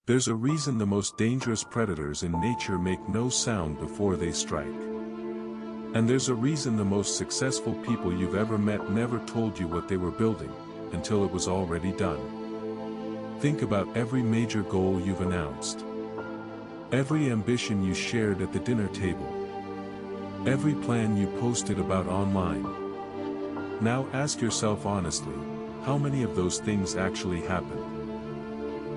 There's a reason the most dangerous predators in nature make no sound before they strike. And there's a reason the most successful people you've ever met never told you what they were building, until it was already done. Think about every major goal you've announced. Every ambition you shared at the dinner table. Every plan you posted about online. Now ask yourself honestly, how many of those things actually happened?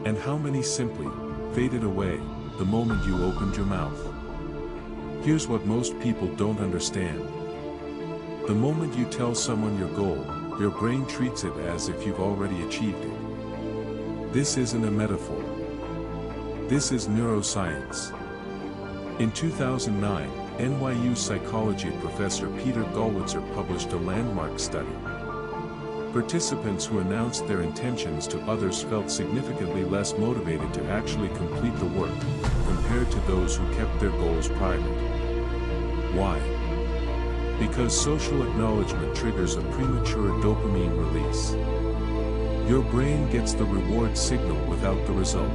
And how many simply faded away the moment you opened your mouth? Here's what most people don't understand. The moment you tell someone your goal, your brain treats it as if you've already achieved it. This isn't a metaphor. This is neuroscience. In 2009, NYU psychology professor Peter Gollwitzer published a landmark study. Participants who announced their intentions to others felt significantly less motivated to actually complete the work, compared to those who kept their goals private. Why? Because social acknowledgement triggers a premature dopamine release. Your brain gets the reward signal without the result.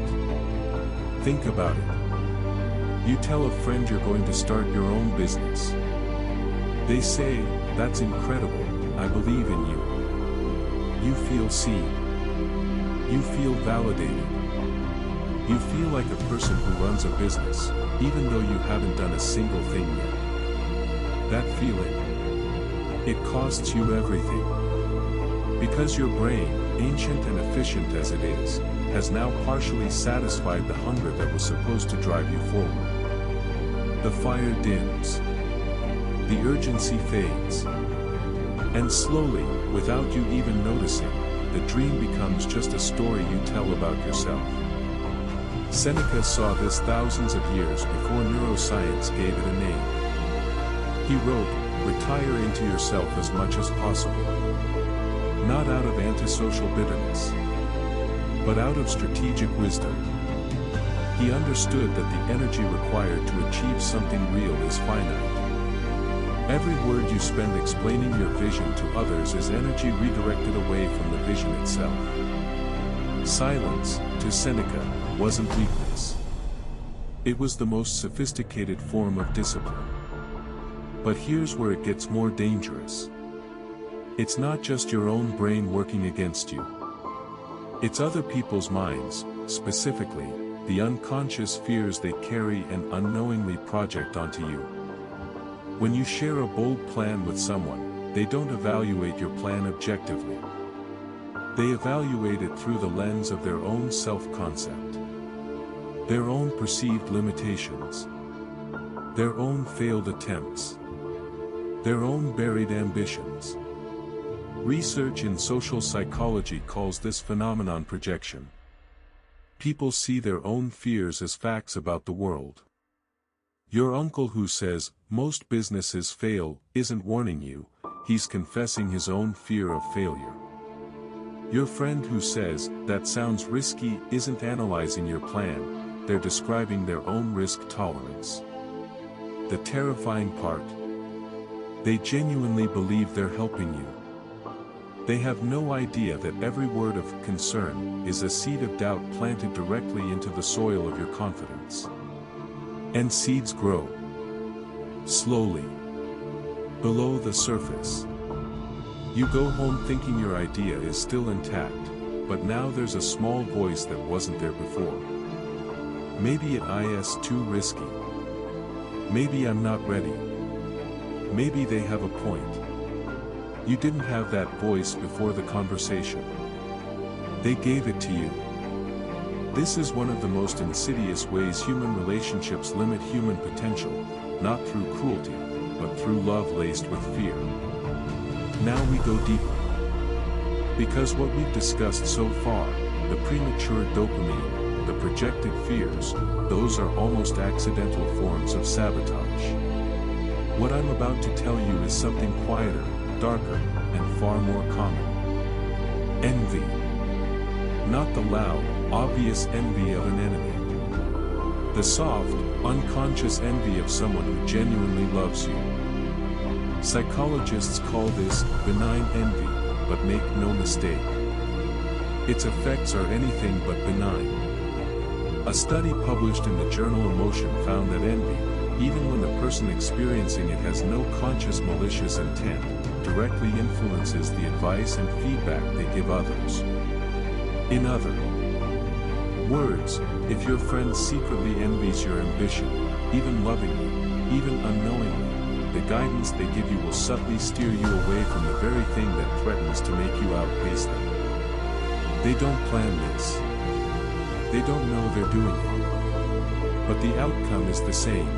Think about it. You tell a friend you're going to start your own business. They say, "That's incredible, I believe in you." You feel seen. You feel validated. You feel like a person who runs a business, even though you haven't done a single thing yet. That feeling, it costs you everything. Because your brain, ancient and efficient as it is, has now partially satisfied the hunger that was supposed to drive you forward. The fire dims. The urgency fades. And slowly, without you even noticing, the dream becomes just a story you tell about yourself. Seneca saw this thousands of years before neuroscience gave it a name. He wrote, "Retire into yourself as much as possible." Not out of antisocial bitterness, but out of strategic wisdom. He understood that the energy required to achieve something real is finite. Every word you spend explaining your vision to others is energy redirected away from the vision itself. Silence, to Seneca, wasn't weakness. It was the most sophisticated form of discipline. But here's where it gets more dangerous. It's not just your own brain working against you. It's other people's minds, specifically, the unconscious fears they carry and unknowingly project onto you. When you share a bold plan with someone, they don't evaluate your plan objectively. They evaluate it through the lens of their own self-concept. Their own perceived limitations. Their own failed attempts. Their own buried ambitions. Research in social psychology calls this phenomenon projection. People see their own fears as facts about the world. Your uncle who says, "Most businesses fail," isn't warning you, he's confessing his own fear of failure. Your friend who says, "That sounds risky," isn't analyzing your plan, they're describing their own risk tolerance. The terrifying part? They genuinely believe they're helping you. They have no idea that every word of concern is a seed of doubt planted directly into the soil of your confidence. And seeds grow. Slowly. Below the surface. You go home thinking your idea is still intact, but now there's a small voice that wasn't there before. Maybe it is too risky. Maybe I'm not ready. Maybe they have a point. You didn't have that voice before the conversation. They gave it to you. This is one of the most insidious ways human relationships limit human potential, not through cruelty, but through love laced with fear. Now we go deeper. Because what we've discussed so far, the premature dopamine, the projected fears, those are almost accidental forms of sabotage. What I'm about to tell you is something quieter, darker, and far more common. Envy. Not the loud, obvious envy of an enemy. The soft, unconscious envy of someone who genuinely loves you. Psychologists call this benign envy, but make no mistake. Its effects are anything but benign. A study published in the journal Emotion found that envy, even when the person experiencing it has no conscious malicious intent, directly influences the advice and feedback they give others. In other words, if your friend secretly envies your ambition, even lovingly, even unknowingly, the guidance they give you will subtly steer you away from the very thing that threatens to make you outpace them. They don't plan this. They don't know they're doing it. But the outcome is the same.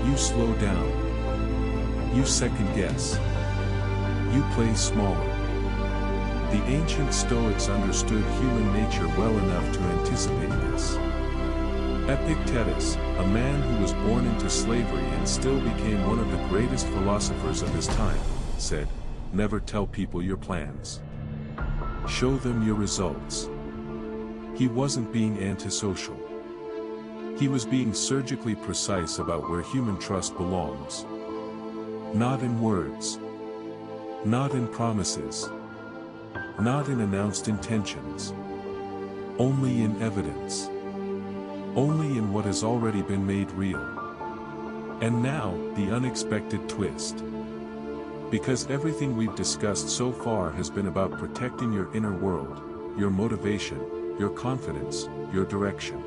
You slow down. You second guess. You play smaller. The ancient Stoics understood human nature well enough to anticipate this. Epictetus, a man who was born into slavery and still became one of the greatest philosophers of his time, said, "Never tell people your plans. Show them your results." He wasn't being antisocial. He was being surgically precise about where human trust belongs. Not in words. Not in promises. Not in announced intentions. Only in evidence. Only in what has already been made real. And now, the unexpected twist. Because everything we've discussed so far has been about protecting your inner world, your motivation, your confidence, your direction.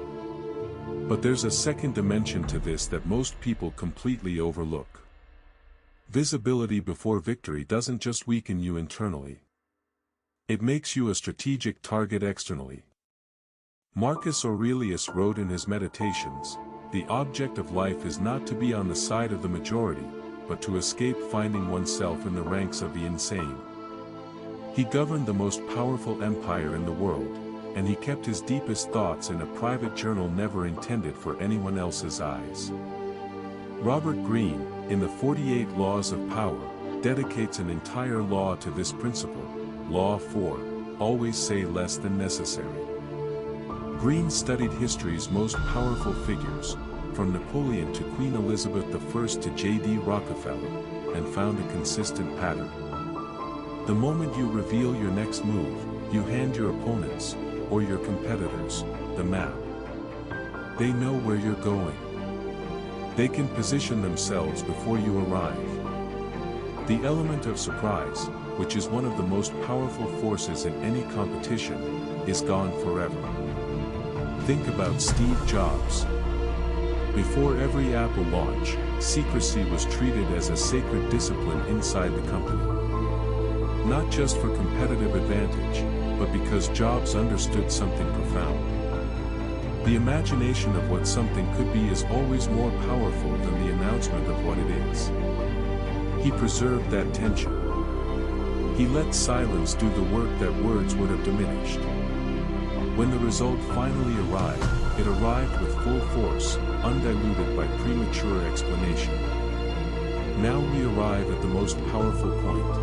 But there's a second dimension to this that most people completely overlook. Visibility before victory doesn't just weaken you internally. It makes you a strategic target externally. Marcus Aurelius wrote in his Meditations, "The object of life is not to be on the side of the majority, but to escape finding oneself in the ranks of the insane." He governed the most powerful empire in the world, and he kept his deepest thoughts in a private journal never intended for anyone else's eyes. Robert Greene, in the 48 Laws of Power, dedicates an entire law to this principle. Law 4, always say less than necessary. Greene studied history's most powerful figures, from Napoleon to Queen Elizabeth I to J.D. Rockefeller, and found a consistent pattern. The moment you reveal your next move, you hand your opponents, or your competitors, the map. They know where you're going. They can position themselves before you arrive. The element of surprise, which is one of the most powerful forces in any competition, is gone forever. Think about Steve Jobs. Before every Apple launch, secrecy was treated as a sacred discipline inside the company. Not just for competitive advantage, but because Jobs understood something profound. The imagination of what something could be is always more powerful than the announcement of what it is. He preserved that tension. He let silence do the work that words would have diminished. When the result finally arrived, it arrived with full force, undiluted by premature explanation. Now we arrive at the most powerful point.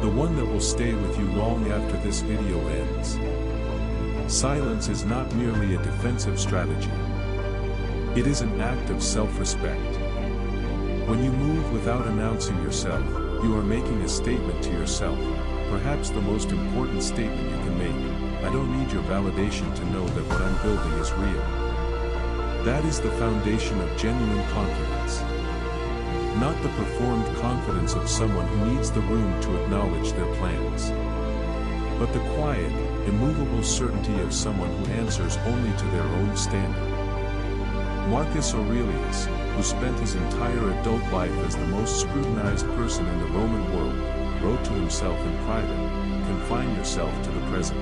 The one that will stay with you long after this video ends. Silence is not merely a defensive strategy. It is an act of self-respect. When you move without announcing yourself, you are making a statement to yourself, perhaps the most important statement you can make. I don't need your validation to know that what I'm building is real. That is the foundation of genuine confidence. Not the performed confidence of someone who needs the room to acknowledge their plans. But the quiet, immovable certainty of someone who answers only to their own standard. Marcus Aurelius, who spent his entire adult life as the most scrutinized person in the Roman world, wrote to himself in private, "Confine yourself to the present."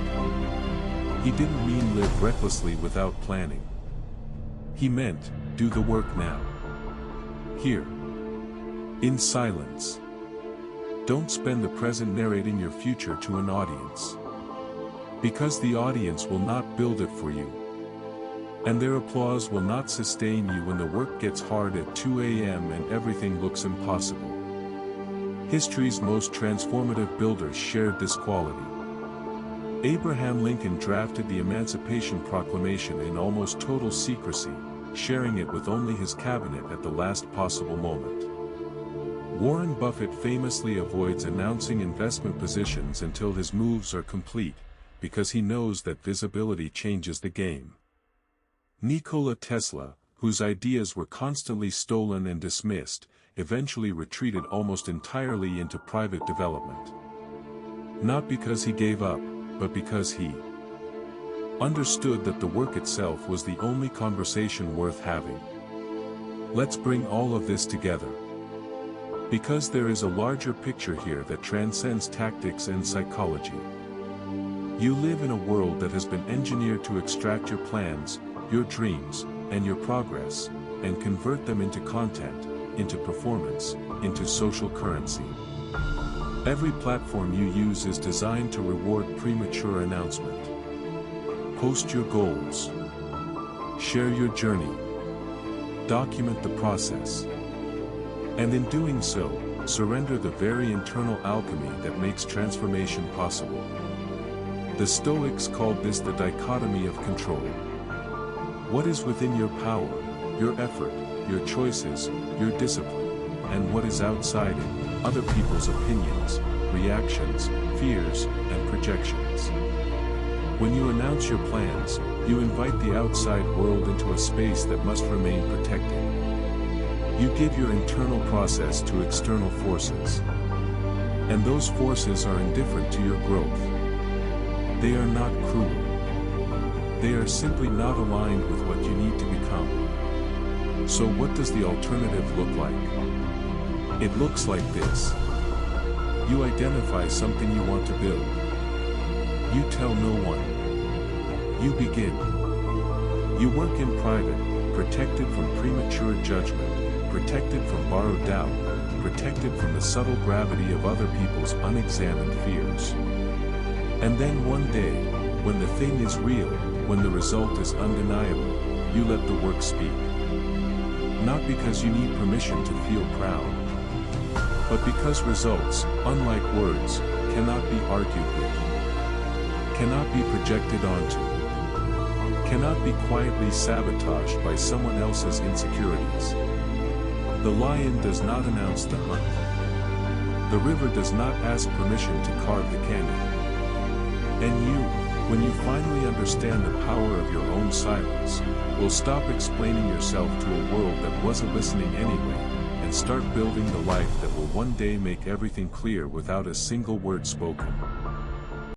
He didn't mean live recklessly without planning. He meant, do the work now. Here. In silence. Don't spend the present narrating your future to an audience. Because the audience will not build it for you. And their applause will not sustain you when the work gets hard at 2 a.m. and everything looks impossible. History's most transformative builders shared this quality. Abraham Lincoln drafted the Emancipation Proclamation in almost total secrecy, sharing it with only his cabinet at the last possible moment. Warren Buffett famously avoids announcing investment positions until his moves are complete, because he knows that visibility changes the game. Nikola Tesla, whose ideas were constantly stolen and dismissed, eventually retreated almost entirely into private development. Not because he gave up, but because he understood that the work itself was the only conversation worth having. Let's bring all of this together, because there is a larger picture here that transcends tactics and psychology. You live in a world that has been engineered to extract your plans, your dreams, and your progress, and convert them into content, into performance, into social currency. Every platform you use is designed to reward premature announcement. Post your goals. Share your journey. Document the process. And in doing so, surrender the very internal alchemy that makes transformation possible. The Stoics called this the dichotomy of control. What is within your power, your effort, your choices, your discipline, and what is outside it, other people's opinions, reactions, fears, and projections. When you announce your plans, you invite the outside world into a space that must remain protected. You give your internal process to external forces. And those forces are indifferent to your growth. They are not cruel. They are simply not aligned with what you need to become. So what does the alternative look like? It looks like this. You identify something you want to build. You tell no one. You begin. You work in private, protected from premature judgment, protected from borrowed doubt, protected from the subtle gravity of other people's unexamined fears. And then one day, when the thing is real, when the result is undeniable, you let the work speak. Not because you need permission to feel proud, but because results, unlike words, cannot be argued with, cannot be projected onto, cannot be quietly sabotaged by someone else's insecurities. The lion does not announce the hunt. The river does not ask permission to carve the canyon. And you, when you finally understand the power of your own silence, will stop explaining yourself to a world that wasn't listening anyway, and start building the life that will one day make everything clear without a single word spoken.